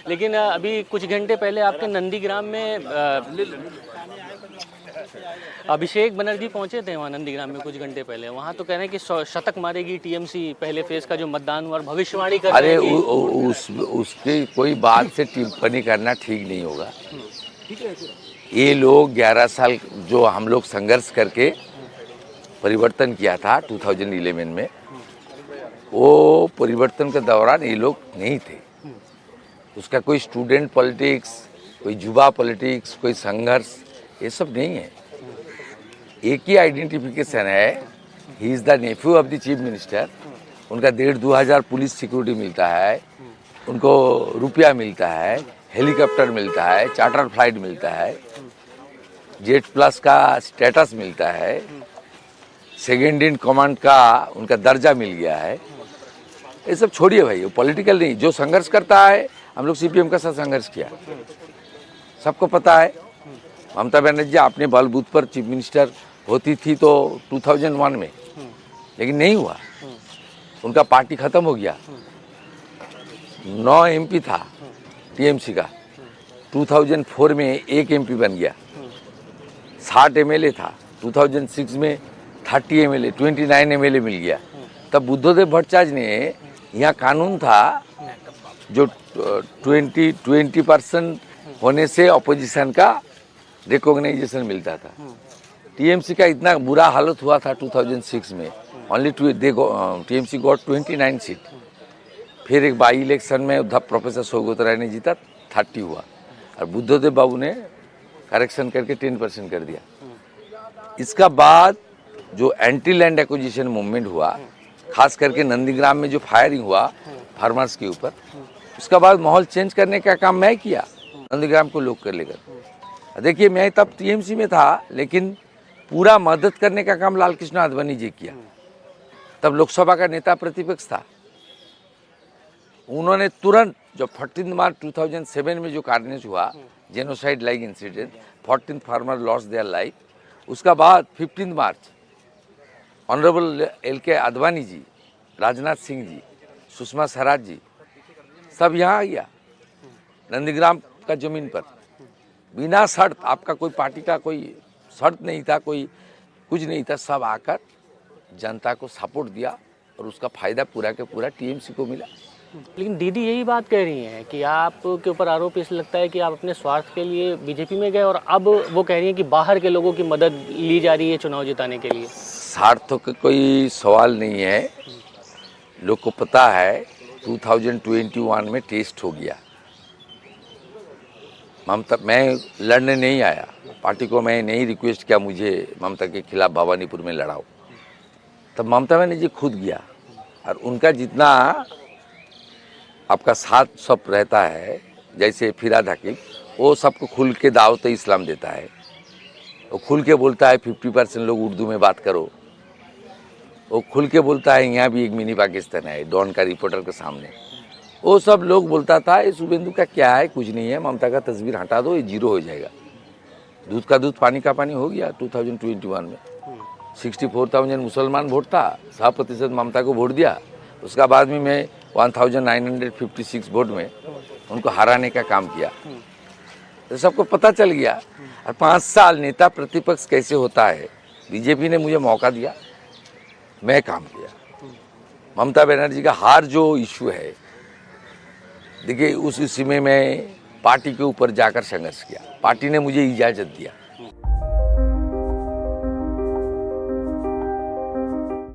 लेकिन अभी कुछ घंटे पहले आपके नंदीग्राम में अभिषेक बनर्जी पहुंचे थे वहाँ नंदीग्राम में कुछ घंटे पहले। वहाँ तो कह रहे हैं कि शतक मारेगी टीएमसी, पहले फेज का जो मतदान हुआ, भविष्यवाणी कर रहे हैं कि उसकी कोई बात से टिप्पणी करना ठीक नहीं होगा। ये लोग 11 साल जो हम लोग संघर्ष करके परिवर्तन किया था 2011 में, वो परिवर्तन के दौरान ये लोग नहीं थे। उसका कोई स्टूडेंट पॉलिटिक्स, कोई युवा पॉलिटिक्स, कोई संघर्ष, ये सब नहीं है। एक ही आइडेंटिफिकेशन है, he is the Neiphiu of the chief minister. उनका 1,500-2 हज़ार पुलिस सिक्योरिटी मिलता है, उनको रुपया मिलता है, हेलीकॉप्टर मिलता है, चार्टर फ्लाइट मिलता है, जेट प्लस का स्टेटस मिलता है, सेकेंड इन कमांड का उनका दर्जा मिल गया है। ये सब छोड़िए भाई, वो पॉलिटिकल नहीं। जो संघर्ष करता है, हम लोग सीपीएम का साथ संघर्ष किया, सबको पता है। ममता बनर्जी अपने बलबूत पर चीफ मिनिस्टर होती थी तो 2001 में, लेकिन नहीं हुआ, उनका पार्टी खत्म हो गया। 9 एमपी था टीएमसी का, 2004 में 1 एमपी बन गया। 60 एमएलए था, 2006 में 30 एमएलए, 29 एमएलए मिल गया। तब बुद्धदेव भट्टाचार्य ने, यहाँ कानून था जो 20% होने से अपोजिशन का रिकॉग्नाइजेशन मिलता था। टीएमसी का इतना बुरा हालत हुआ था 2006 में, ओनली टीएमसी गॉट 29 सीट। फिर एक बाई इलेक्शन में प्रोफेसर सौगत राय ने जीता, 30 हुआ, और बुद्धदेव बाबू ने करेक्शन करके 10% कर दिया। इसका बाद जो एंटी लैंड एक्विजिशन मूवमेंट हुआ, खास करके नंदीग्राम में जो फायरिंग हुआ फार्मर्स के ऊपर, उसका बाद माहौल चेंज करने का काम मैं किया, नंदीग्राम को लोग कर लेकर। देखिए, मैं तब टीएमसी में था, लेकिन पूरा मदद करने का काम लाल कृष्ण आडवाणी जी किया। तब लोकसभा का नेता प्रतिपक्ष था, उन्होंने तुरंत जो 14 मार्च 2007 में जो कार्नेज हुआ, genocide like incident, 14 farmer lost their life, उसका बाद 15 मार्च ऑनरेबल LK आडवाणी जी, राजनाथ सिंह जी, सुषमा स्वराज जी, सब यहाँ आ गया नंदीग्राम का जमीन पर, बिना शर्त। आपका कोई पार्टी का कोई शर्त नहीं था, कोई कुछ नहीं था, सब आकर जनता को सपोर्ट दिया और उसका फायदा पूरा के पूरा टीएमसी को मिला। लेकिन दीदी यही बात कह रही हैं कि आपके ऊपर आरोप इस लगता है कि आप अपने स्वार्थ के लिए बीजेपी में गए, और अब वो कह रही हैं कि बाहर के लोगों की मदद ली जा रही है चुनाव जिताने के लिए। स्वार्थ का कोई सवाल नहीं है। लोग को पता है 2021 में टेस्ट हो गया। ममता, मैं लड़ने नहीं आया, पार्टी को मैं नहीं रिक्वेस्ट किया मुझे ममता के खिलाफ भवानीपुर में लड़ाओ। तब ममता बनर्जी खुद गया, और उनका जितना आपका साथ सब रहता है, जैसे फिराद हकीम, वो सबको खुल के दावत इस्लाम देता है। वो खुल के बोलता है 50% लोग उर्दू में बात करो। वो खुल के बोलता है यहाँ भी एक मिनी पाकिस्तान है, डॉन का रिपोर्टर के सामने। वो सब लोग बोलता था ये शुभेंदु का क्या है, कुछ नहीं है, ममता का तस्वीर हटा दो, ये जीरो हो जाएगा। दूध का दूध पानी का पानी हो गया 2021 में। 64,000 मुसलमान वोट था, 100% ममता को वोट दिया। उसका बाद में मैं 1956 वोट में उनको हराने का काम किया, तो सबको पता चल गया। और 5 साल नेता प्रतिपक्ष कैसे होता है, बीजेपी ने मुझे मौका दिया, मैं काम किया। ममता बनर्जी का हार जो इशू है, देखिए उस इश्यू में मैं पार्टी के ऊपर जाकर संघर्ष किया, पार्टी ने मुझे इजाज़त दिया।